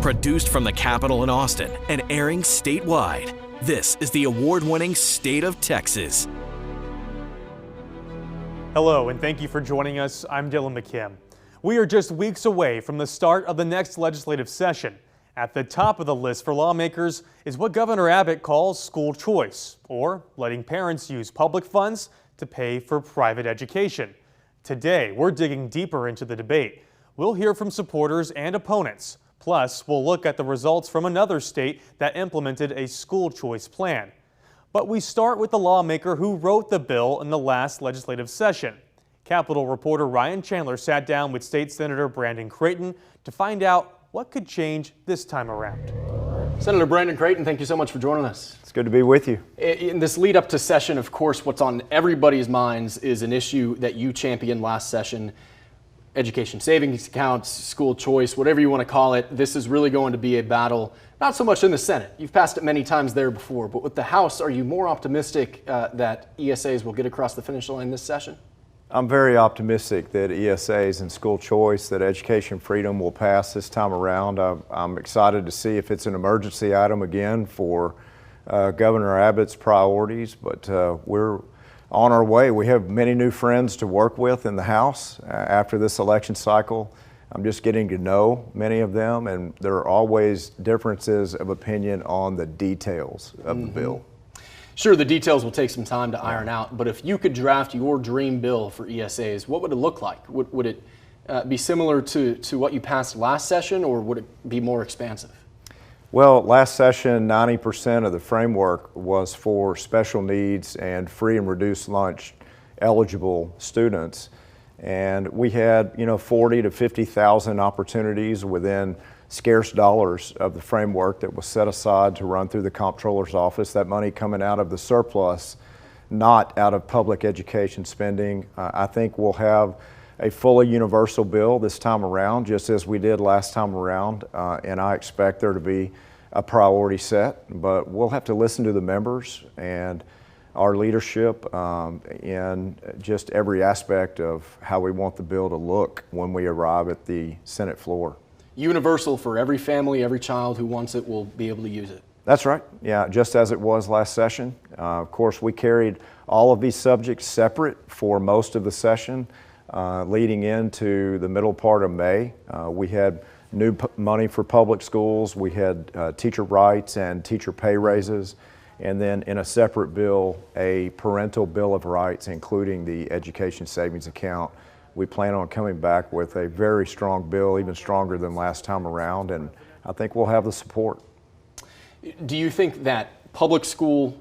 Produced from the Capitol in Austin and airing statewide, this is the award-winning State of Texas. Hello, and thank you for joining us. I'm Dylan McKim. We are just weeks away from the start of the next legislative session. At the top of the list for lawmakers is what Governor Abbott calls school choice, or letting parents use public funds to pay for private education. Today, we're digging deeper into the debate. We'll hear from supporters and opponents. Plus, we'll look at the results from another state that implemented a school choice plan. But we start with the lawmaker who wrote the bill in the last legislative session. Capitol reporter Ryan Chandler sat down with State Senator Brandon Creighton to find out what could change this time around. Senator Brandon Creighton, thank you so much for joining us. It's good to be with you. In this lead up to session, of course, what's on everybody's minds is an issue that you championed last session. Education savings accounts, school choice, whatever you want to call it. This is really going to be a battle, not so much in the Senate. You've passed it many times there before, but with the House, are you more optimistic that ESAs will get across the finish line this session? I'm very optimistic that ESAs and school choice, that education freedom will pass this time around. I'm excited to see if it's an emergency item again for Governor Abbott's priorities, but we're on our way. We have many new friends to work with in the House after this election cycle. I'm just getting to know many of them, and there are always differences of opinion on the details of the bill. Sure, the details will take some time to iron out, but if you could draft your dream bill for ESAs, what would it look like? Would it be similar to what you passed last session, or would it be more expansive? Well, last session, 90% of the framework was for special needs and free and reduced lunch eligible students. And we had, 40 to 50,000 opportunities within scarce dollars of the framework that was set aside to run through the comptroller's office. That money coming out of the surplus, not out of public education spending. I think we'll have a fully universal bill this time around, just as we did last time around, and I expect there to be a priority set, but we'll have to listen to the members and our leadership in just every aspect of how we want the bill to look when we arrive at the Senate floor. Universal for every family, every child who wants it will be able to use it. That's right. Yeah, just as it was last session. Of course, we carried all of these subjects separate for most of the session. Leading into the middle part of May, we had new money for public schools. We had teacher rights and teacher pay raises. And then in a separate bill, a parental bill of rights, including the education savings account. We plan on coming back with a very strong bill, even stronger than last time around, and I think we'll have the support. Do you think that public school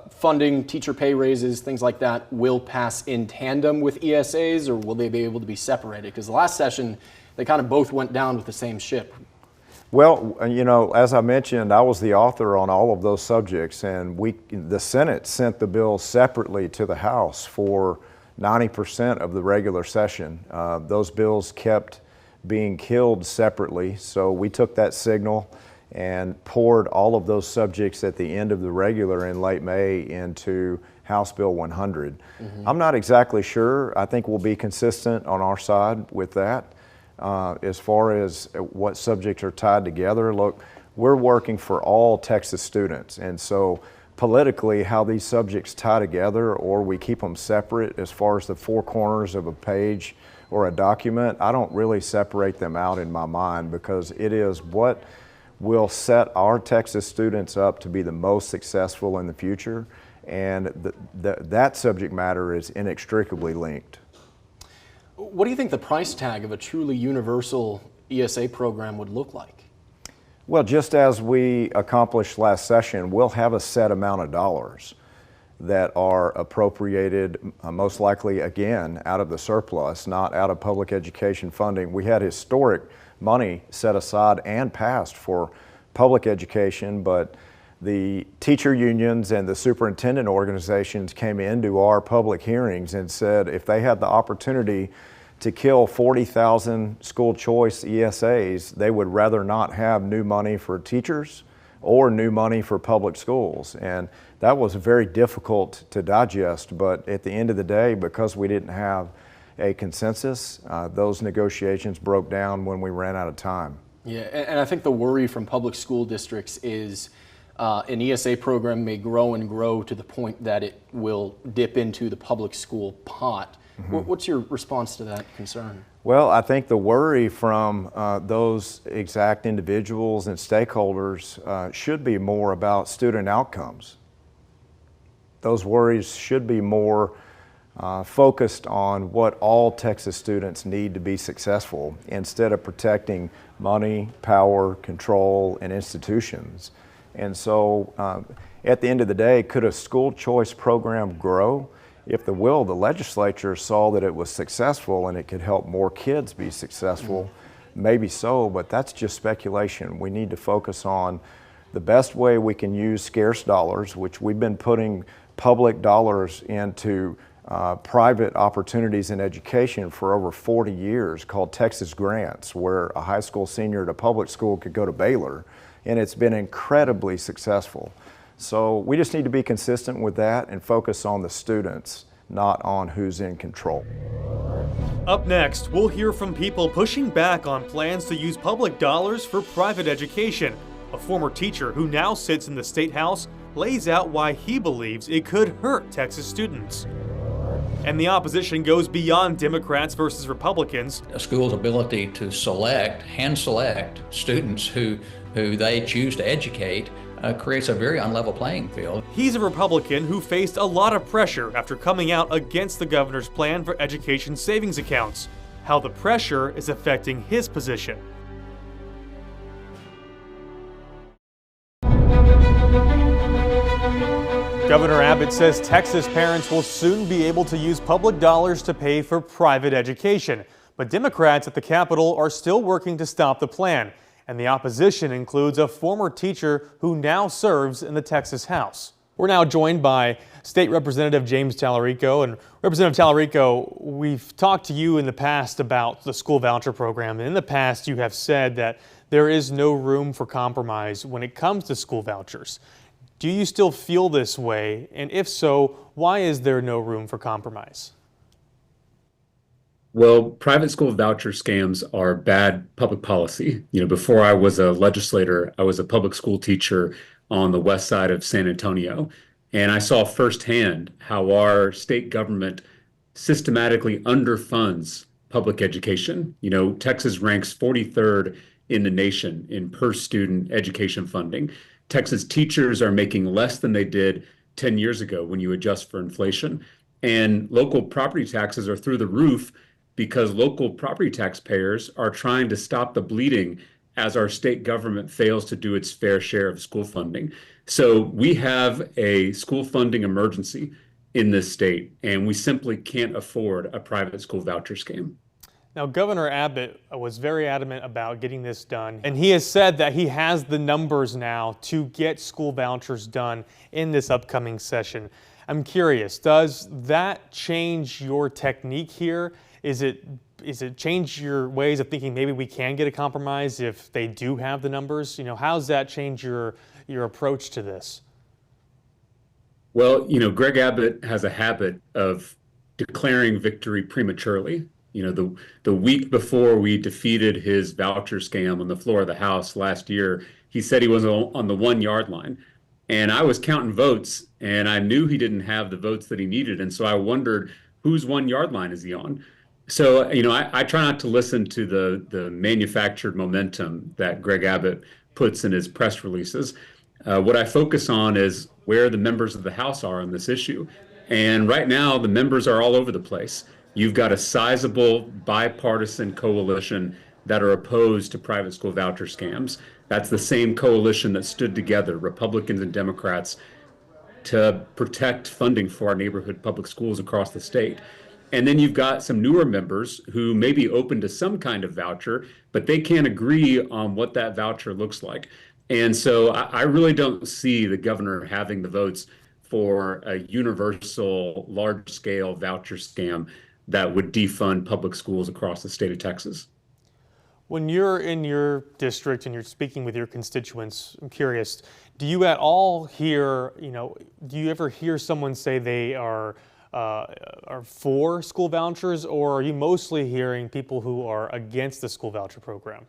funding, teacher pay raises, things like that will pass in tandem with ESAs, or will they be able to be separated? Because the last session, they kind of both went down with the same ship. Well, as I mentioned, I was the author on all of those subjects, and the Senate sent the bill separately to the House for 90% of the regular session. Those bills kept being killed separately, so we took that signal and poured all of those subjects at the end of the regular in late May into House Bill 100. I'm not exactly sure. I think we'll be consistent on our side with that. As far as what subjects are tied together, look, we're working for all Texas students, and so politically how these subjects tie together or we keep them separate as far as the four corners of a page or a document, I don't really separate them out in my mind, because it is what will set our Texas students up to be the most successful in the future, and that subject matter is inextricably linked. What do you think the price tag of a truly universal ESA program would look like? Well, just as we accomplished last session, we'll have a set amount of dollars that are appropriated, most likely again out of the surplus, not out of public education funding. We had historic money set aside and passed for public education, but the teacher unions and the superintendent organizations came into our public hearings and said if they had the opportunity to kill 40,000 school choice ESAs, they would rather not have new money for teachers or new money for public schools. And that was very difficult to digest, but at the end of the day, because we didn't have a consensus, those negotiations broke down when we ran out of time. Yeah, and I think the worry from public school districts is an ESA program may grow and grow to the point that it will dip into the public school pot. What's your response to that concern? Well, I think the worry from those exact individuals and stakeholders should be more about student outcomes. Those worries should be more focused on what all Texas students need to be successful instead of protecting money, power, control, and institutions. And so at the end of the day, could a school choice program grow? If the will of the legislature saw that it was successful and it could help more kids be successful, maybe so, but that's just speculation. We need to focus on the best way we can use scarce dollars, which we've been putting public dollars into private opportunities in education for over 40 years, called Texas Grants, where a high school senior at a public school could go to Baylor, and it's been incredibly successful. So we just need to be consistent with that and focus on the students, not on who's in control. Up next, we'll hear from people pushing back on plans to use public dollars for private education. A former teacher who now sits in the State House lays out why he believes it could hurt Texas students. And the opposition goes beyond Democrats versus Republicans. A school's ability to hand select students who they choose to educate creates a very unlevel playing field. He's a Republican who faced a lot of pressure after coming out against the governor's plan for education savings accounts. How the pressure is affecting his position. Governor Abbott says Texas parents will soon be able to use public dollars to pay for private education. But Democrats at the Capitol are still working to stop the plan. And the opposition includes a former teacher who now serves in the Texas House. We're now joined by State Representative James Tallarico. And Representative Tallarico, we've talked to you in the past about the school voucher program. And in the past, you have said that there is no room for compromise when it comes to school vouchers. Do you still feel this way? And if so, why is there no room for compromise? Well, private school voucher scams are bad public policy. Before I was a legislator, I was a public school teacher on the west side of San Antonio. And I saw firsthand how our state government systematically underfunds public education. Texas ranks 43rd in the nation in per student education funding. Texas teachers are making less than they did 10 years ago when you adjust for inflation. And local property taxes are through the roof because local property taxpayers are trying to stop the bleeding as our state government fails to do its fair share of school funding. So we have a school funding emergency in this state, and we simply can't afford a private school voucher scam. Now, Governor Abbott was very adamant about getting this done, and he has said that he has the numbers now to get school vouchers done in this upcoming session. I'm curious, does that change your technique here? Is it change your ways of thinking maybe we can get a compromise if they do have the numbers? How does that change your approach to this? Well, Greg Abbott has a habit of declaring victory prematurely. The week before we defeated his voucher scam on the floor of the House last year, he said he was on the 1 yard line. And I was counting votes, and I knew he didn't have the votes that he needed. And so I wondered, whose 1 yard line is he on? So, I try not to listen to the manufactured momentum that Greg Abbott puts in his press releases. What I focus on is where the members of the House are on this issue. And right now, the members are all over the place. You've got a sizable bipartisan coalition that are opposed to private school voucher scams. That's the same coalition that stood together, Republicans and Democrats, to protect funding for our neighborhood public schools across the state. And then you've got some newer members who may be open to some kind of voucher, but they can't agree on what that voucher looks like. And so I really don't see the governor having the votes for a universal, large-scale voucher scam that would defund public schools across the state of Texas. When you're in your district and you're speaking with your constituents, I'm curious, do you at all hear, do you ever hear someone say they are for school vouchers, or are you mostly hearing people who are against the school voucher program?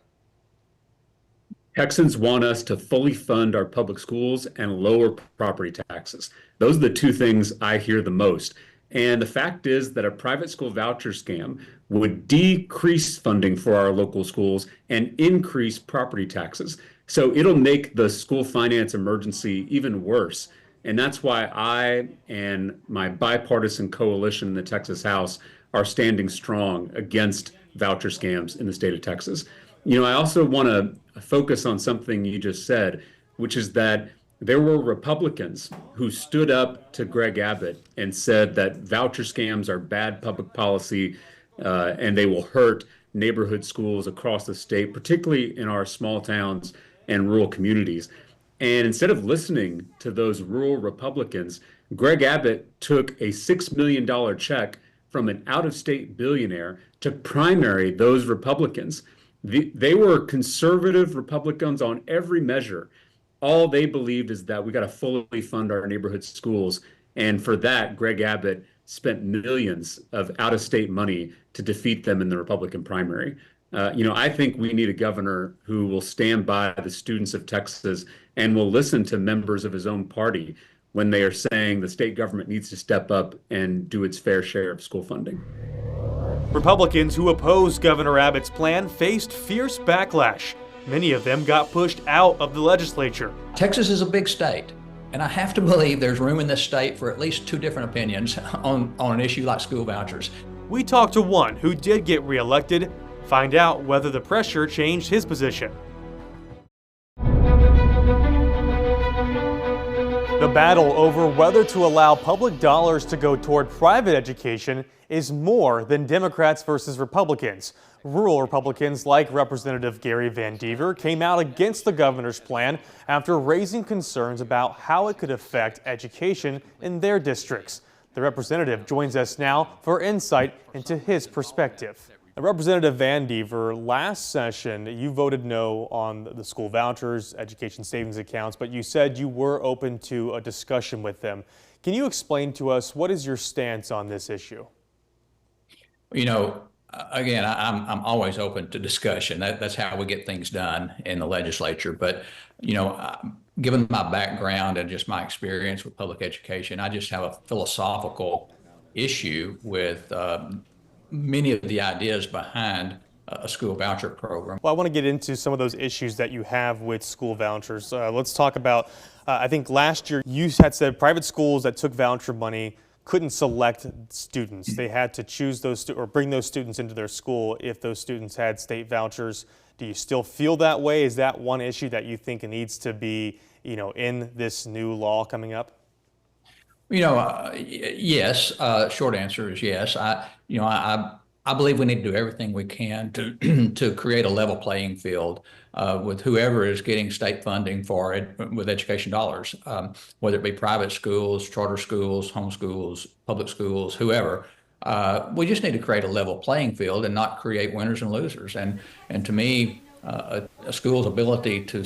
Texans want us to fully fund our public schools and lower property taxes. Those are the two things I hear the most. And the fact is that a private school voucher scam would decrease funding for our local schools and increase property taxes. So it'll make the school finance emergency even worse. And that's why I and my bipartisan coalition in the Texas House are standing strong against voucher scams in the state of Texas. I also want to focus on something you just said, which is that there were Republicans who stood up to Greg Abbott and said that voucher scams are bad public policy and they will hurt neighborhood schools across the state, particularly in our small towns and rural communities. And instead of listening to those rural Republicans, Greg Abbott took a $6 million check from an out-of-state billionaire to primary those Republicans. They were conservative Republicans on every measure. All they believed is that we got to fully fund our neighborhood schools. And for that, Greg Abbott spent millions of out-of-state money to defeat them in the Republican primary. I think we need a governor who will stand by the students of Texas and will listen to members of his own party when they are saying the state government needs to step up and do its fair share of school funding. Republicans who opposed Governor Abbott's plan faced fierce backlash. Many of them got pushed out of the legislature. Texas is a big state, and I have to believe there's room in this state for at least two different opinions on an issue like school vouchers. We talked to one who did get reelected, find out whether the pressure changed his position. The battle over whether to allow public dollars to go toward private education is more than Democrats versus Republicans. Rural Republicans like Representative Gary Van Dever came out against the governor's plan after raising concerns about how it could affect education in their districts. The representative joins us now for insight into his perspective. Representative Van Dever, last session you voted no on the school vouchers, education savings accounts, but you said you were open to a discussion with them. Can you explain to us what is your stance on this issue? Again, I'm always open to discussion. That's how we get things done in the legislature. But, given my background and just my experience with public education, I just have a philosophical issue with many of the ideas behind a school voucher program. Well, I want to get into some of those issues that you have with school vouchers. Let's talk about, I think last year you had said private schools that took voucher money couldn't select students. They had to choose those or bring those students into their school if those students had state vouchers. Do you still feel that way? Is that one issue that you think needs to be, in this new law coming up? Yes. Short answer is yes. I believe we need to do everything we can to to create a level playing field with whoever is getting state funding for it with education dollars, whether it be private schools, charter schools, home schools, public schools, whoever. We just need to create a level playing field and not create winners and losers. And to me, a school's ability to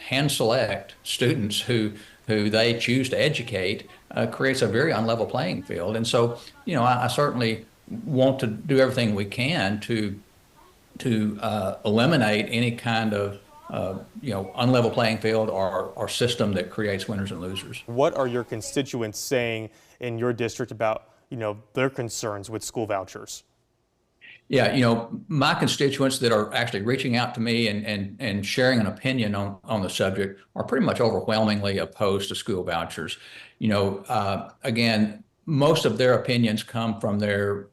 hand select students who they choose to educate creates a very unlevel playing field. And so, I certainly want to do everything we can to eliminate any kind of unlevel playing field or system that creates winners and losers. What are your constituents saying in your district about their concerns with school vouchers? Yeah, my constituents that are actually reaching out to me and sharing an opinion on the subject are pretty much overwhelmingly opposed to school vouchers. Again, most of their opinions come from the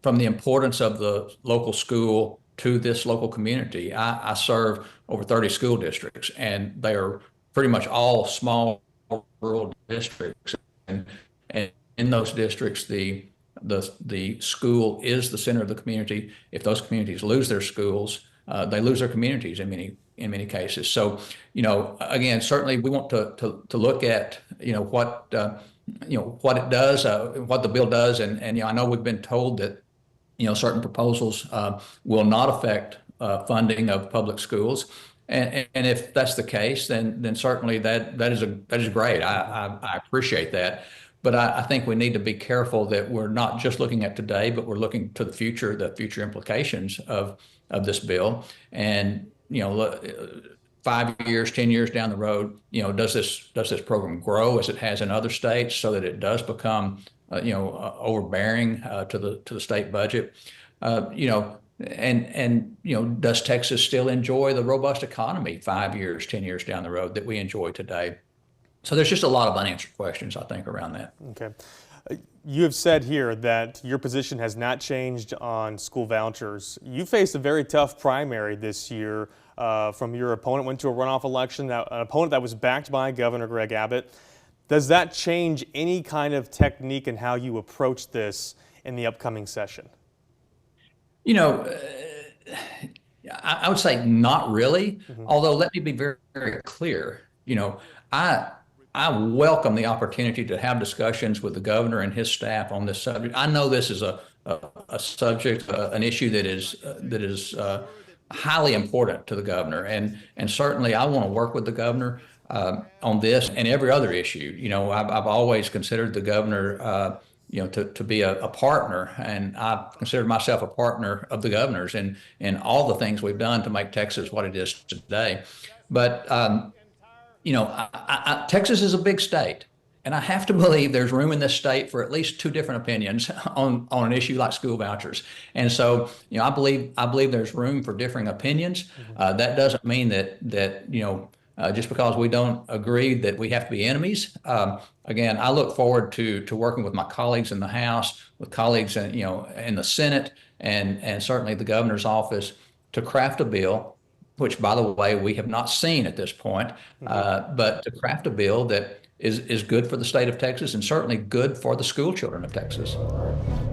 importance of the local school to this local community. I serve over 30 school districts, and they are pretty much all small rural districts. And in those districts, the school is the center of the community. If those communities lose their schools, they lose their communities in many cases. So, again, certainly we want to look at what it does, what the bill does, and I know we've been told that certain proposals will not affect funding of public schools, and if that's the case, then certainly that is great. I appreciate that. But I think we need to be careful that we're not just looking at today, but we're looking to the future implications of this bill. And 5 years, 10 years down the road, does this program grow as it has in other states so that it does become, overbearing to the state budget? Does Texas still enjoy the robust economy 5 years, 10 years down the road that we enjoy today? So there's just a lot of unanswered questions, I think, around that. Okay. You have said here that your position has not changed on school vouchers. You faced a very tough primary this year from your opponent, went to a runoff election, an opponent that was backed by Governor Greg Abbott. Does that change any kind of technique in how you approach this in the upcoming session? I would say not really, although let me be very, very clear. I welcome the opportunity to have discussions with the governor and his staff on this subject. I know this is a subject, an issue that is highly important to the governor, and certainly I want to work with the governor on this and every other issue. I've always considered the governor, to be a partner, and I've considered myself a partner of the governor's in all the things we've done to make Texas what it is today. But Texas is a big state, and I have to believe there's room in this state for at least two different opinions on an issue like school vouchers. And so, I believe there's room for differing opinions. That doesn't mean that just because we don't agree that we have to be enemies. Again, I look forward to working with my colleagues in the House, with colleagues in the Senate, and certainly the governor's office to craft a bill, which, by the way, we have not seen at this point, but to craft a bill that is good for the state of Texas and certainly good for the school children of Texas.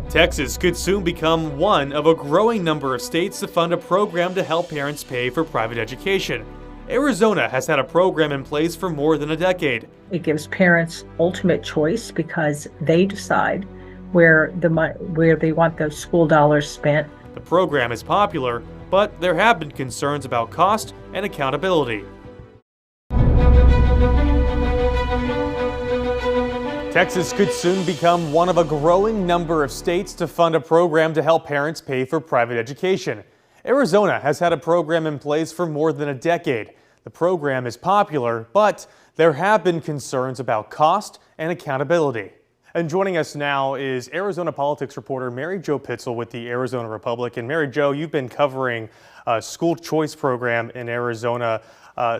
Texas could soon become one of a growing number of states to fund a program to help parents pay for private education. Arizona has had a program in place for more than a decade. It gives parents ultimate choice because they decide where they want those school dollars spent. The program is popular, but there have been concerns about cost and accountability. Texas could soon become one of a growing number of states to fund a program to help parents pay for private education. Arizona has had a program in place for more than a decade. The program is popular, but there have been concerns about cost and accountability. And joining us now is Arizona politics reporter Mary Jo Pitzel with the Arizona Republic. And Mary Jo, you've been covering a school choice program in Arizona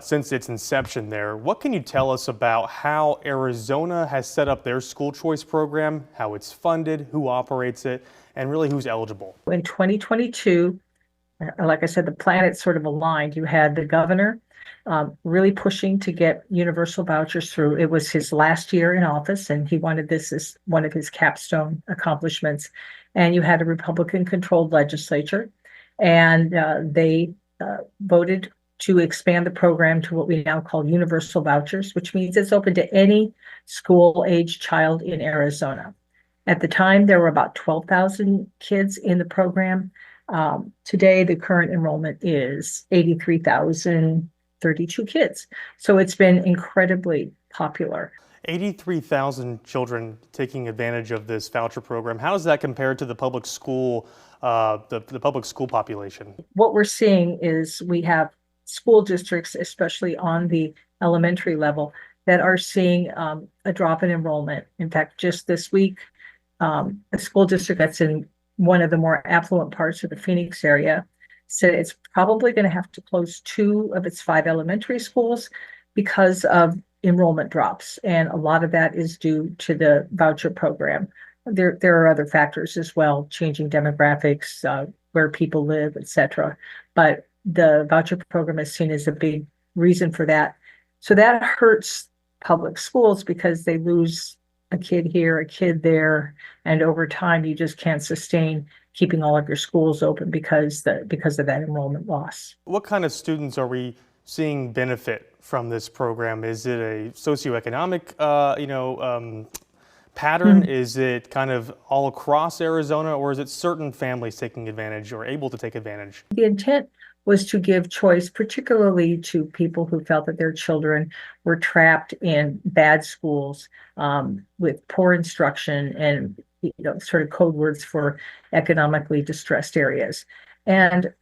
since its inception there. What can you tell us about how Arizona has set up their school choice program, how it's funded, who operates it, and really who's eligible? In 2022, like I said, the planets sort of aligned. You had the governor really pushing to get universal vouchers through. It was his last year in office, and he wanted this as one of his capstone accomplishments. And you had a Republican-controlled legislature, and they voted to expand the program to what we now call universal vouchers, which means it's open to any school-age child in Arizona. At the time, there were about 12,000 kids in the program. Today, the current enrollment is 83,032 kids. So it's been incredibly popular. 83,000 children taking advantage of this voucher program. How does that compare to the public school, the public school population? What we're seeing is we have school districts, especially on the elementary level, that are seeing a drop in enrollment. In fact, just this week, a school district that's in one of the more affluent parts of the Phoenix area said it's probably going to have to close 2 of its 5 elementary schools because of enrollment drops. And a lot of that is due to the voucher program. There are other factors as well, changing demographics, where people live, et cetera. But the voucher program is seen as a big reason for that. So that hurts public schools because they lose a kid here, a kid there, and over time you just can't sustain keeping all of your schools open because of that enrollment loss. What kind of students are we seeing benefit from this program? Is it a socioeconomic pattern? Is it kind of all across Arizona, or is it certain families taking advantage or able to take advantage? The intent was to give choice, particularly to people who felt that their children were trapped in bad schools with poor instruction and sort of code words for economically distressed areas. And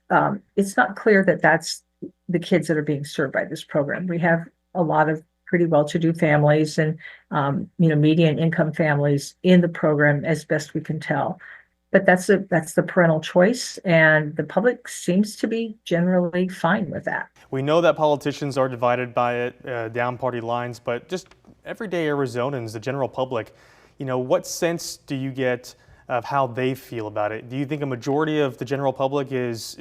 it's not clear that that's the kids that are being served by this program. We have a lot of pretty well-to-do families and, median income families in the program as best we can tell. But that's the parental choice, and the public seems to be generally fine with that. We know that politicians are divided by it down party lines, but just everyday Arizonans, the general public, what sense do you get of how they feel about it? Do you think a majority of the general public is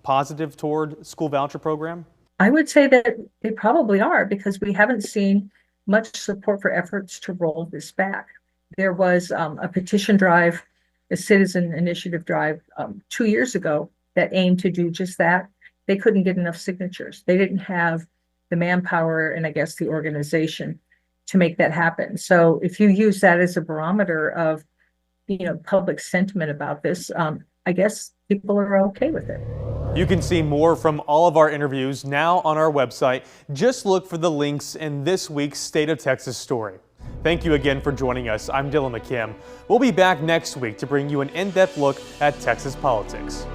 positive toward school voucher program? I would say that they probably are, because we haven't seen much support for efforts to roll this back. There was a petition drive, a citizen initiative drive 2 years ago that aimed to do just that. They couldn't get enough signatures. They didn't have the manpower and I guess the organization to make that happen. So if you use that as a barometer of, public sentiment about this, I guess people are okay with it. You can see more from all of our interviews now on our website. Just look for the links in this week's State of Texas story. Thank you again for joining us. I'm Dylan McKim. We'll be back next week to bring you an in-depth look at Texas politics.